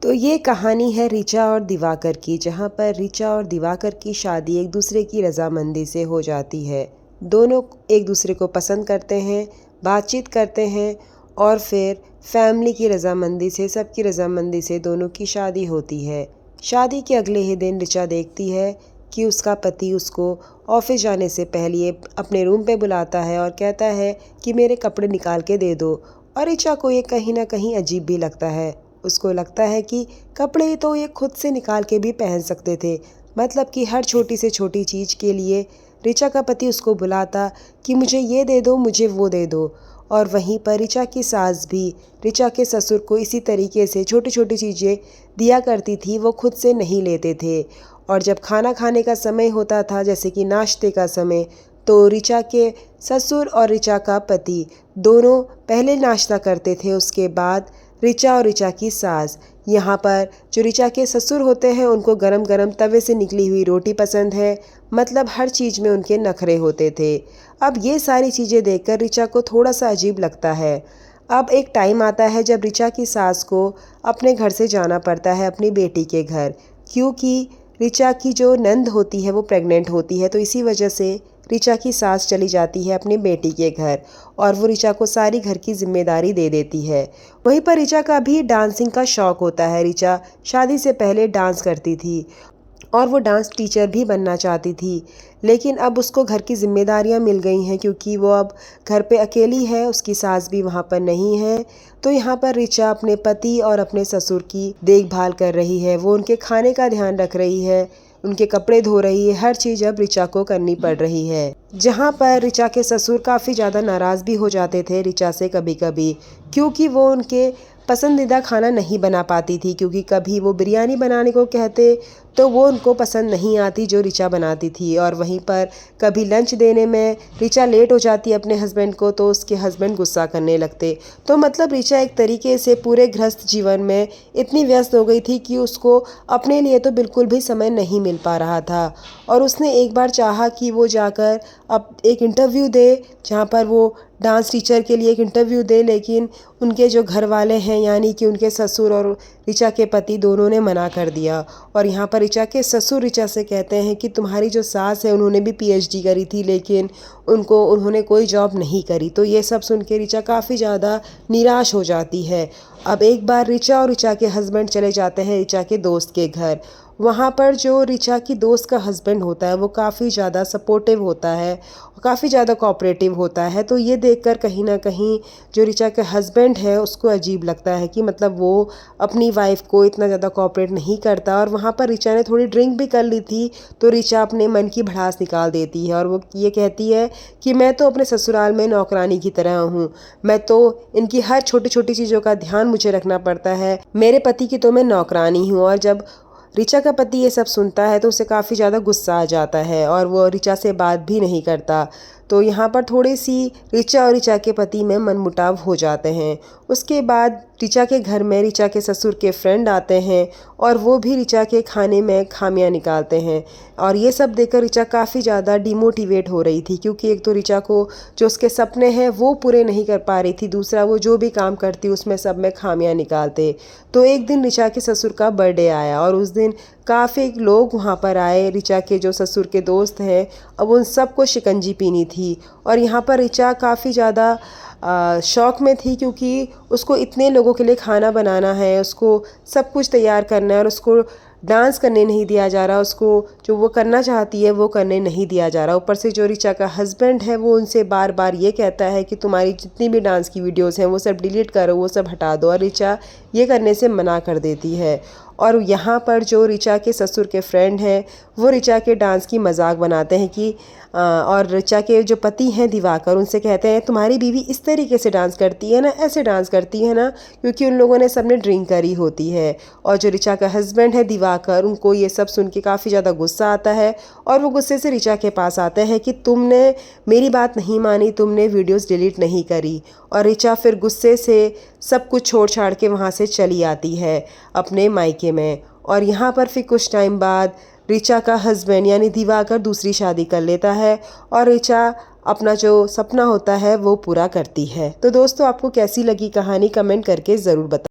तो ये कहानी है ऋचा और दिवाकर की, जहाँ पर ऋचा और दिवाकर की शादी एक दूसरे की रजामंदी से हो जाती है। दोनों एक दूसरे को पसंद करते हैं, बातचीत करते हैं और फिर फैमिली की रजामंदी से, सबकी रजामंदी से दोनों की शादी होती है। शादी के अगले ही दिन ऋचा देखती है कि उसका पति उसको ऑफिस जाने से पहले अपने रूम पे बुलाता है और कहता है कि मेरे कपड़े निकाल के दे दो। और ऋचा को ये कहीं ना कहीं अजीब भी लगता है। उसको लगता है कि कपड़े तो ये खुद से निकाल के भी पहन सकते थे, मतलब कि हर छोटी से छोटी चीज़ के लिए ऋचा का पति उसको बुलाता कि मुझे ये दे दो, मुझे वो दे दो। और वहीं पर ऋचा की सास भी ऋचा के ससुर को इसी तरीके से छोटी छोटी चीज़ें दिया करती थी, वो खुद से नहीं लेते थे। और जब खाना खाने का समय होता था, जैसे कि नाश्ते का समय, तो ऋचा के ससुर और ऋचा का पति दोनों पहले नाश्ता करते थे, उसके बाद ऋचा और ऋचा की सास। यहाँ पर जो ऋचा के ससुर होते हैं उनको गरम गरम तवे से निकली हुई रोटी पसंद है, मतलब हर चीज़ में उनके नखरे होते थे। अब ये सारी चीज़ें देखकर ऋचा को थोड़ा सा अजीब लगता है। अब एक टाइम आता है जब ऋचा की सास को अपने घर से जाना पड़ता है अपनी बेटी के घर, क्योंकि ऋचा की जो नंद होती है वो प्रेग्नेंट होती है। तो इसी वजह से ऋचा की सास चली जाती है अपनी बेटी के घर और वो ऋचा को सारी घर की जिम्मेदारी दे देती है। वहीं पर ऋचा का भी डांसिंग का शौक़ होता है। ऋचा शादी से पहले डांस करती थी और वो डांस टीचर भी बनना चाहती थी, लेकिन अब उसको घर की जिम्मेदारियां मिल गई हैं क्योंकि वो अब घर पे अकेली है, उसकी सास भी वहाँ पर नहीं है। तो यहाँ पर ऋचा अपने पति और अपने ससुर की देखभाल कर रही है, वो उनके खाने का ध्यान रख रही है, उनके कपड़े धो रही है, हर चीज़ अब ऋचा को करनी पड़ रही है। जहाँ पर ऋचा के ससुर काफ़ी ज़्यादा नाराज़ भी हो जाते थे ऋचा से कभी कभी, क्योंकि वो उनके पसंदीदा खाना नहीं बना पाती थी। क्योंकि कभी वो बिरयानी बनाने को कहते तो वो उनको पसंद नहीं आती जो ऋचा बनाती थी, और वहीं पर कभी लंच देने में ऋचा लेट हो जाती अपने हस्बैंड को तो उसके हस्बैंड गुस्सा करने लगते। तो मतलब ऋचा एक तरीके से पूरे गृहस्थ जीवन में इतनी व्यस्त हो गई थी कि उसको अपने लिए तो बिल्कुल भी समय नहीं मिल पा रहा था। और उसने एक बार चाहा कि वो जाकर अब एक इंटरव्यू दे, जहाँ पर वो डांस टीचर के लिए एक इंटरव्यू दे, लेकिन उनके जो घर वाले हैं यानी कि उनके ससुर और ऋचा के पति दोनों ने मना कर दिया। और यहाँ पर ऋचा के ससुर ऋचा से कहते हैं कि तुम्हारी जो सास है उन्होंने भी पीएचडी करी थी, लेकिन उन्होंने कोई जॉब नहीं करी। तो ये सब सुन के ऋचा काफ़ी ज़्यादा निराश हो जाती है। अब एक बार ऋचा और ऋचा के हस्बैंड चले जाते हैं ऋचा के दोस्त के घर। वहाँ पर जो ऋचा की दोस्त का हस्बैंड होता है वो काफ़ी ज़्यादा सपोर्टिव होता है, काफ़ी ज़्यादा कोऑपरेटिव होता है। तो ये देखकर कहीं ना कहीं जो ऋचा के हस्बैंड है उसको अजीब लगता है कि मतलब वो अपनी वाइफ को इतना ज़्यादा कोऑपरेट नहीं करता। और वहाँ पर ऋचा ने थोड़ी ड्रिंक भी कर ली थी, तो ऋचा अपने मन की भड़ास निकाल देती है और वो ये कहती है कि मैं तो अपने ससुराल में नौकरानी की तरह हूँ, मैं तो इनकी हर छोटी छोटी चीज़ों का ध्यान मुझे रखना पड़ता है, मेरे पति की तो मैं नौकरानी हूँ। और जब ऋचा का पति ये सब सुनता है तो उसे काफ़ी ज़्यादा गुस्सा आ जाता है और वो ऋचा से बात भी नहीं करता। तो यहाँ पर थोड़ी सी ऋचा और ऋचा के पति में मनमुटाव हो जाते हैं। उसके बाद ऋचा के घर में ऋचा के ससुर के फ्रेंड आते हैं और वो भी ऋचा के खाने में खामियां निकालते हैं। और ये सब देखकर ऋचा काफ़ी ज़्यादा डिमोटिवेट हो रही थी, क्योंकि एक तो ऋचा को जो उसके सपने हैं वो पूरे नहीं कर पा रही थी, दूसरा वो जो भी काम करती उसमें सब में खामियां निकालते। तो एक दिन ऋचा के ससुर का बर्थडे आया और उस दिन काफ़ी लोग वहाँ पर आए, ऋचा के जो ससुर के दोस्त हैं, अब उन सबको शिकंजी पीनी थी। और यहाँ पर ऋचा काफ़ी ज़्यादा शौक में थी, क्योंकि उसको इतने लोगों के लिए खाना बनाना है, उसको सब कुछ तैयार करना है और उसको डांस करने नहीं दिया जा रहा, उसको जो वो करना चाहती है वो करने नहीं दिया जा रहा। ऊपर से जो ऋचा का हस्बैंड है वो उनसे बार बार ये कहता है कि तुम्हारी जितनी भी डांस की वीडियोस हैं वो सब डिलीट करो, वो सब हटा दो, और ऋचा ये करने से मना कर देती है। और यहाँ पर जो ऋचा के ससुर के फ्रेंड हैं वो ऋचा के डांस की मजाक बनाते हैं कि और ऋचा के जो पति हैं दिवाकर उनसे कहते हैं तुम्हारी बीवी इस तरीके से डांस करती है ना, ऐसे डांस करती है ना, क्योंकि उन लोगों ने सबने ड्रिंक करी होती है। और जो ऋचा का हस्बैंड है दिवाकर, उनको ये सब सुन के काफ़ी ज़्यादा गुस्सा आता है और वो गुस्से से ऋचा के पास आते हैं कि तुमने मेरी बात नहीं मानी, तुमने वीडियोज़ डिलीट नहीं करी। और ऋचा फिर गुस्से से सब कुछ छोड़ छाड़ के वहाँ से चली आती है अपने मायके में। और यहाँ पर फिर कुछ टाइम बाद ऋचा का हस्बैंड यानी दिवाकर दूसरी शादी कर लेता है और ऋचा अपना जो सपना होता है वो पूरा करती है। तो दोस्तों, आपको कैसी लगी कहानी कमेंट करके ज़रूर बताएं।